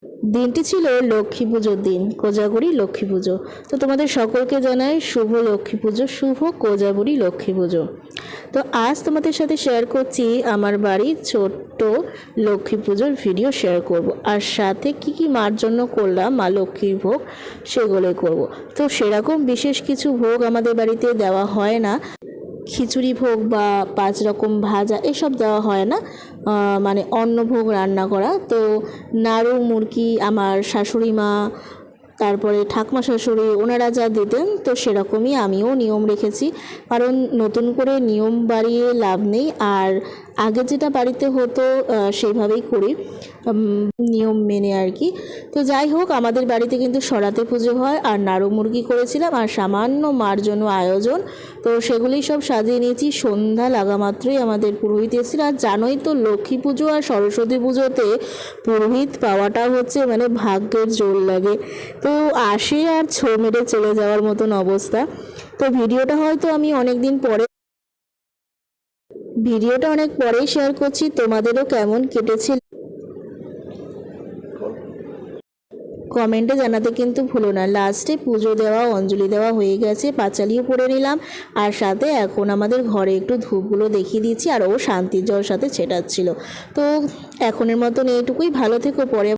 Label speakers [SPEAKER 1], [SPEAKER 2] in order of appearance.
[SPEAKER 1] দিনটি ছিল লক্ষ্মী পুজোর দিন, কোজাগরী লক্ষ্মী পুজো। তো তোমাদের সকলকে জানাই শুভ লক্ষ্মী পুজো, শুভ কোজাগরী লক্ষ্মী পুজো। তো আজ তোমাদের সাথে শেয়ার করছি আমার বাড়ির ছোট্ট লক্ষ্মী পুজোর ভিডিও শেয়ার করব, আর সাথে কি কি মার জন্য করলাম মা লক্ষ্মীর ভোগ সেগুলোই করব। তো সেরকম বিশেষ কিছু ভোগ আমাদের বাড়িতে দেওয়া হয় না, খিচুড়ি ভোগ বা 5 রকম ভাজা এসব দেওয়া হয় না, মানে অন্নভোগ রান্না করা। তো নাড়ু মুরগি আমার শাশুড়ি মা, তারপরে ঠাকুমা শাশুড়ি ওনারা যা দিতেন, তো সেরকমই আমিও নিয়ম রেখেছি, কারণ নতুন করে নিয়ম বাড়িয়ে লাভ নেই। আর আগে যেটা বাড়িতে হতো সেইভাবেই করি, নিয়ম মেনে আর কি। তো যাই হোক, আমাদের বাড়িতে কিন্তু সরাতে পুজো হয়, আর নাড়ু মুরগি করেছিলাম, আর সামান্য মার জন্য আয়োজন। তো সেগুলি সব সাজিয়ে নিয়েছি। সন্ধ্যা লাগা মাত্রই আমাদের পুরোহিত এসেছিল। আর জানোই তো, লক্ষ্মী পুজো আর সরস্বতী পুজোতে পুরোহিত পাওয়াটা হচ্ছে মানে ভাগ্যের জোর লাগে। তো আসে আর ছো মেরে চলে যাওয়ার মতন অবস্থা। তো ভিডিওটা হয়তো আমি অনেক পরেই শেয়ার করছি, তোমাদেরও কেমন কেটেছে কমেন্টে জানাতে কিন্তু ভুলো না। লাস্টে পুজো দেওয়া, অঞ্জলি দেওয়া হয়ে গেছে, পাঁচালিও পরে নিলাম, আর সাথে এখন আমাদের ঘরে একটু ধূপগুলো দেখিয়ে দিচ্ছি, আর ও শান্তির জল সাথে ছেটাচ্ছিল। তো এখনের মতন এইটুকুই, ভালো থেকো, পরে